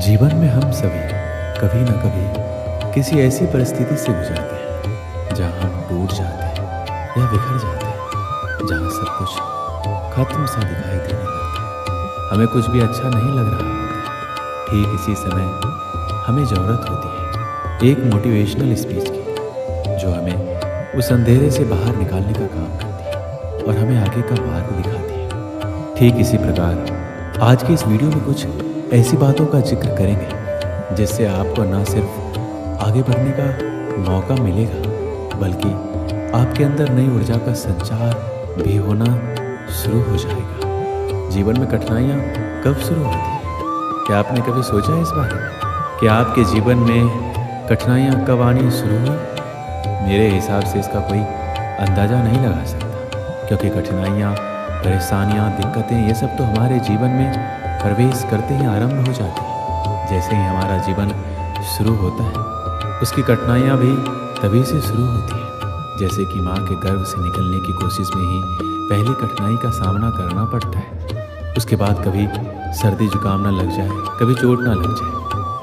जीवन में हम सभी कभी न कभी किसी ऐसी परिस्थिति से गुजरते हैं जहां हम टूट जाते हैं या बिखर जाते हैं, जहां सब कुछ खत्म सा दिखाई देने लगता है। हमें कुछ भी अच्छा नहीं लग रहा होता। ठीक इसी समय हमें ज़रूरत होती है एक मोटिवेशनल स्पीच की, जो हमें उस अंधेरे से बाहर निकालने का काम करती है और हमें आगे का मार्ग दिखाती है। ठीक इसी प्रकार आज की इस वीडियो में कुछ ऐसी बातों का जिक्र करेंगे जिससे आपको न सिर्फ आगे बढ़ने का मौका मिलेगा, बल्कि आपके अंदर नई ऊर्जा का संचार भी होना शुरू हो जाएगा। जीवन में कठिनाइयाँ कब शुरू होती हैं? क्या आपने कभी सोचा है इस बारे में कि आपके जीवन में कठिनाइयाँ कब आनी शुरू हुई? मेरे हिसाब से इसका कोई अंदाज़ा नहीं लगा सकता, क्योंकि कठिनाइयाँ, परेशानियाँ, दिक्कतें, ये सब तो हमारे जीवन में प्रवेश करते ही आरंभ हो जाती है। जैसे ही हमारा जीवन शुरू होता है, उसकी कठिनाइयाँ भी तभी से शुरू होती है जैसे कि माँ के गर्भ से निकलने की कोशिश में ही पहली कठिनाई का सामना करना पड़ता है। उसके बाद कभी सर्दी जुकाम ना लग जाए, कभी चोट ना लग जाए,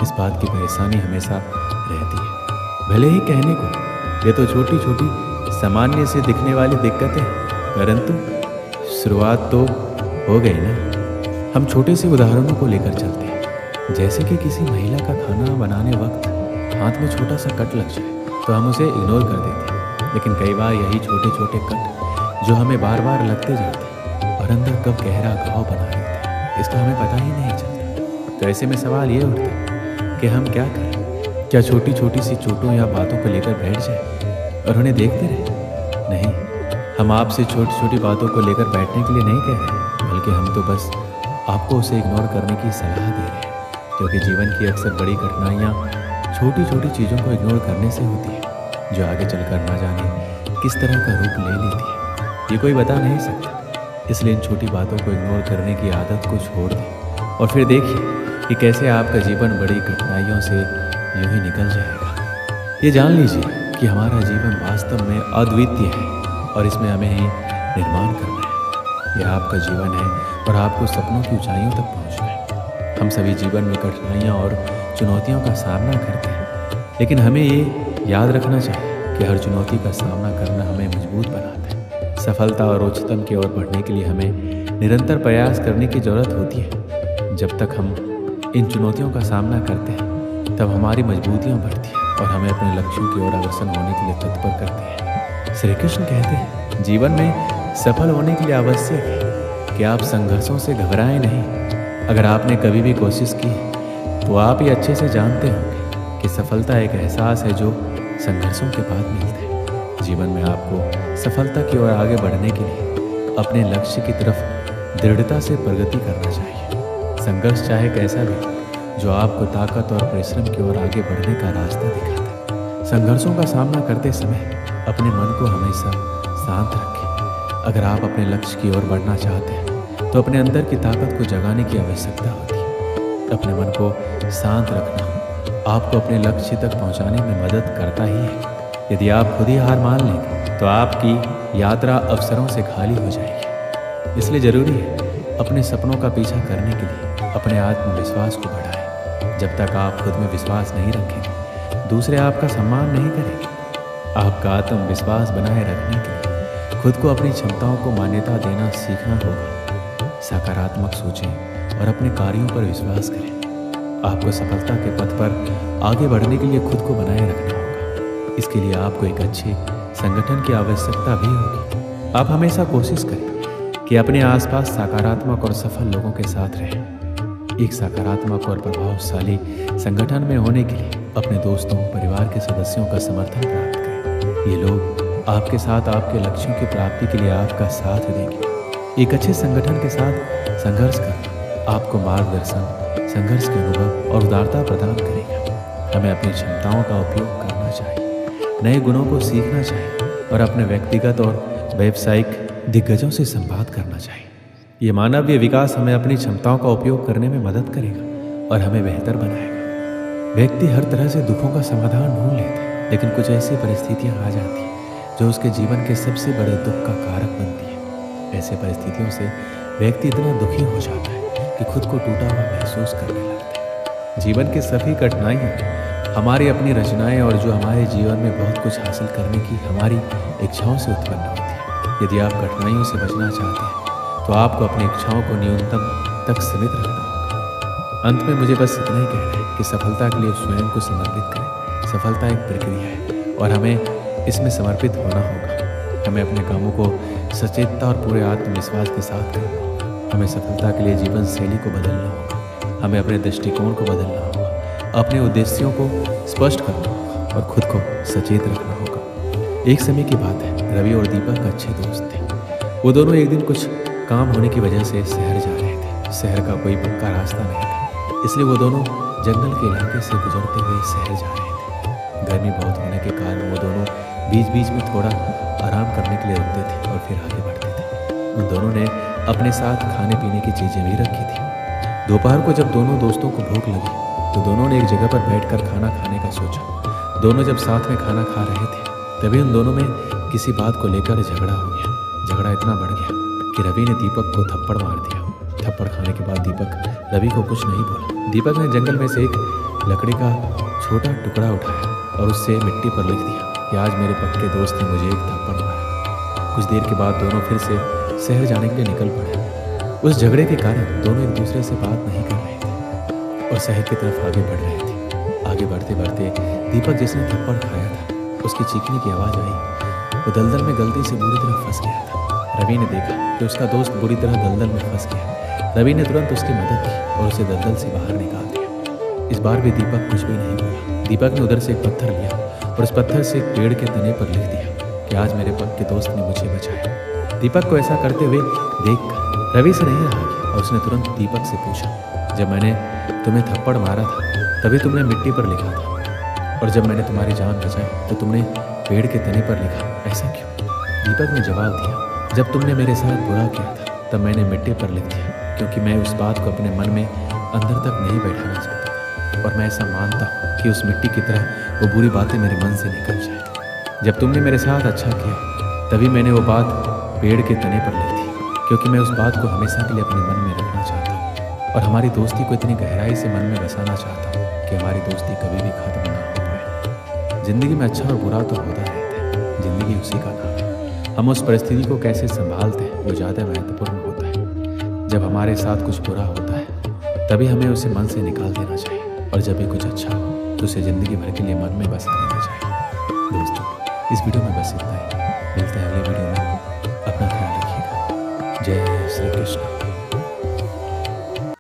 इस बात की परेशानी हमेशा रहती है। भले ही कहने को ये तो छोटी छोटी सामान्य से दिखने वाली दिक्कतें हैं, परंतु शुरुआत तो हो गई ना। हम छोटे से उदाहरणों को लेकर चलते हैं। जैसे कि किसी महिला का खाना बनाने वक्त हाथ में छोटा सा कट लग जाए तो हम उसे इग्नोर कर देते हैं, लेकिन कई बार यही छोटे छोटे कट जो हमें बार बार लगते जाते हैं और अंदर कब गहरा घाव बना देते हैं, इसका हमें पता ही नहीं चलता। तो ऐसे में सवाल ये उठता है कि हम क्या करें? क्या छोटी छोटी सी चोटों या बातों को लेकर बैठ जाए और उन्हें देखते रहें? नहीं, हम आपसे छोटी छोटी बातों को लेकर बैठने के लिए नहीं कह रहे, बल्कि हम तो बस आपको उसे इग्नोर करने की सलाह दे रहे हैं, क्योंकि जीवन की अक्सर बड़ी कठिनाइयाँ छोटी छोटी चीज़ों को इग्नोर करने से होती है, जो आगे चलकर ना जाने किस तरह का रूप ले लेती है, ये कोई बता नहीं सकता। इसलिए इन छोटी बातों को इग्नोर करने की आदत को छोड़ दें और फिर देखिए कि कैसे आपका जीवन बड़ी कठिनाइयों से यूं ही निकल जाएगा। ये जान लीजिए कि हमारा जीवन वास्तव में अद्वितीय है और इसमें हमें ही निर्माण करना है। यह आपका जीवन है और आपको सपनों की ऊंचाइयों तक पहुंचना है। हम सभी जीवन में कठिनाइयाँ और चुनौतियों का सामना करते हैं, लेकिन हमें ये याद रखना चाहिए कि हर चुनौती का सामना करना हमें मजबूत बनाता है। सफलता और उच्चतम की ओर बढ़ने के लिए हमें निरंतर प्रयास करने की ज़रूरत होती है। जब तक हम इन चुनौतियों का सामना करते हैं, तब हमारी मजबूतियाँ बढ़ती हैं और हमें अपने लक्ष्यों की ओर अग्रसर होने के लिए तत्पर करते हैं। श्री कृष्ण कहते हैं, जीवन में सफल होने के लिए आवश्यक है कि आप संघर्षों से घबराएं नहीं। अगर आपने कभी भी कोशिश की तो आप ये अच्छे से जानते होंगे कि सफलता एक एहसास है जो संघर्षों के बाद मिलता है। जीवन में आपको सफलता की ओर आगे बढ़ने के लिए अपने लक्ष्य की तरफ दृढ़ता से प्रगति करना चाहिए। संघर्ष चाहे कैसा भी, जो आपको ताकत और परिश्रम की ओर आगे बढ़ने का रास्ता दिखाता है। संघर्षों का सामना करते समय अपने मन को हमेशा शांत रखें। अगर आप अपने लक्ष्य की ओर बढ़ना चाहते हैं तो अपने अंदर की ताकत को जगाने की आवश्यकता होती है। अपने मन को शांत रखना आपको अपने लक्ष्य तक पहुंचाने में मदद करता ही है। यदि आप खुद ही हार मान लेंगे तो आपकी यात्रा अवसरों से खाली हो जाएगी। इसलिए ज़रूरी है अपने सपनों का पीछा करने के लिए अपने आत्मविश्वास को बढ़ाएं। जब तक आप खुद में विश्वास नहीं रखेंगे, दूसरे आपका सम्मान नहीं करेंगे। आपका आत्मविश्वास बनाए रखने के लिए खुद को अपनी क्षमताओं को मान्यता देना सीखना होगा। सकारात्मक सोचें और अपने कार्यों पर विश्वास करें। आपको सफलता के पथ पर आगे बढ़ने के लिए खुद को बनाए रखना होगा। इसके लिए आपको एक अच्छे संगठन की आवश्यकता भी होगी। आप हमेशा कोशिश करें कि अपने आसपास सकारात्मक और सफल लोगों के साथ रहें। एक सकारात्मक और प्रभावशाली संगठन में होने के लिए अपने दोस्तों, परिवार के सदस्यों का समर्थन प्राप्त करें। ये लोग आपके साथ आपके लक्ष्यों की प्राप्ति के लिए आपका साथ देंगे। एक अच्छे संगठन के साथ संघर्ष करना आपको मार्गदर्शन, संघर्ष के अनुभव और उदारता प्रदान करेगा। हमें अपनी क्षमताओं का उपयोग करना चाहिए, नए गुणों को सीखना चाहिए और अपने व्यक्तिगत और व्यावसायिक दिग्गजों से संवाद करना चाहिए। ये मानवीय विकास हमें अपनी क्षमताओं का उपयोग करने में मदद करेगा और हमें बेहतर बनाएगा। व्यक्ति हर तरह से दुखों का समाधान ढूंढ लेता है, लेकिन कुछ ऐसी परिस्थितियाँ आ जाती हैं जो उसके जीवन के सबसे बड़े दुख का कारक बनती है। ऐसे परिस्थितियों से व्यक्ति इतना दुखी हो जाता है कि खुद को टूटा हुआ महसूस करने लगता है। जीवन की सभी कठिनाइयाँ हमारी अपनी रचनाएं और जो हमारे जीवन में बहुत कुछ हासिल करने की हमारी इच्छाओं से उत्पन्न होती है। यदि आप कठिनाइयों से बचना चाहते हैं तो आपको अपनी इच्छाओं को न्यूनतम तक सीमित रखना होगा। अंत में मुझे बस इतना ही कहना है कि सफलता के लिए स्वयं को समर्पित करें। सफलता एक प्रक्रिया है और हमें इसमें समर्पित होना होगा। हमें अपने कामों को सचेतता और पूरे आत्मविश्वास के साथ करना होगा। हमें सफलता के लिए जीवन शैली को बदलना होगा। हमें अपने दृष्टिकोण को बदलना होगा, अपने उद्देश्यों को स्पष्ट करना होगा और खुद को सचेत रखना होगा। एक समय की बात है, रवि और दीपक अच्छे दोस्त थे। वो दोनों एक दिन कुछ काम होने की वजह से शहर जा रहे थे। शहर का कोई पक्का रास्ता नहीं था, इसलिए वो दोनों जंगल के इलाके से गुजरते हुए शहर जा रहे थे। गर्मी बहुत होने के कारण वो दोनों बीच बीच में थोड़ा आराम करने के लिए रुकते थे और फिर आगे बढ़ते थे। उन दोनों ने अपने साथ खाने पीने की चीज़ें भी रखी थी। दोपहर को जब दोनों दोस्तों को भूख लगी तो दोनों ने एक जगह पर बैठकर खाना खाने का सोचा। दोनों जब साथ में खाना खा रहे थे तभी उन दोनों में किसी बात को लेकर झगड़ा हो गया। झगड़ा इतना बढ़ गया कि रवि ने दीपक को थप्पड़ मार दिया। थप्पड़ खाने के बाद दीपक रवि को कुछ नहीं बोला। दीपक ने जंगल में से एक लकड़ी का छोटा टुकड़ा उठाया और उससे मिट्टी पर लिख दिया कि आज मेरे पक्के दोस्त ने मुझे एक थप्पड़ मारा। कुछ देर के बाद दोनों फिर से शहर जाने के लिए निकल पड़े। उस झगड़े के कारण दोनों एक दूसरे से बात नहीं कर रहे थे और शहर की तरफ आगे बढ़ रहे थे। आगे बढ़ते बढ़ते दीपक जिसने थप्पड़ खाया था उसकी चीखने की आवाज़ आई। वो दलदल में गलती से बुरी तरह फंस गया था। रवि ने देखा कि उसका दोस्त बुरी तरह दलदल में फंस गया। रवि ने तुरंत उसकी मदद की और उसे दलदल से बाहर निकाल दिया। इस बार भी दीपक कुछ भी नहीं बोला। दीपक ने उधर से एक पत्थर लिया और उस पत्थर से एक पेड़ के तने पर लिख दिया कि आज मेरे पक्के दोस्त ने मुझे बचाया। दीपक को ऐसा करते हुए देखकर रवि से नहीं रहा गया और उसने तुरंत दीपक से पूछा, जब मैंने तुम्हें थप्पड़ मारा था तभी तुमने मिट्टी पर लिखा था और जब मैंने तुम्हारी जान बचाई तो तुमने पेड़ के तने पर लिखा, ऐसा क्यों? दीपक ने जवाब दिया, जब तुमने मेरे साथ बुरा किया था तब मैंने मिट्टी पर लिख दिया क्योंकि मैं उस बात को अपने मन में अंदर तक नहीं बैठाना चाहता था और मैं ऐसा मानता हूँ कि उस मिट्टी की तरह वो बुरी बातें मेरे मन से निकल जाए। जब तुमने मेरे साथ अच्छा किया तभी मैंने वो बात पेड़ के तने पर लिख दी क्योंकि मैं उस बात को हमेशा के लिए अपने मन में रखना चाहता हूँ और हमारी दोस्ती को इतनी गहराई से मन में बसाना चाहता हूँ कि हमारी दोस्ती कभी भी खत्म ना हो पाए। ज़िंदगी में अच्छा और बुरा तो होता रहता है, ज़िंदगी उसी का नाम है। हम उस परिस्थिति को कैसे संभालते हैं वो ज़्यादा महत्वपूर्ण होता है। जब हमारे साथ कुछ बुरा होता है तभी हमें उसे मन से निकाल देना चाहिए और जब भी कुछ अच्छा हो तो उसे ज़िंदगी भर के लिए मन में बसा लेना चाहिए। दोस्तों, इस वीडियो में बस इतना ही। मिलते हैं अगले वीडियो में। अपना ख्याल रखिएगा। जय श्री कृष्ण।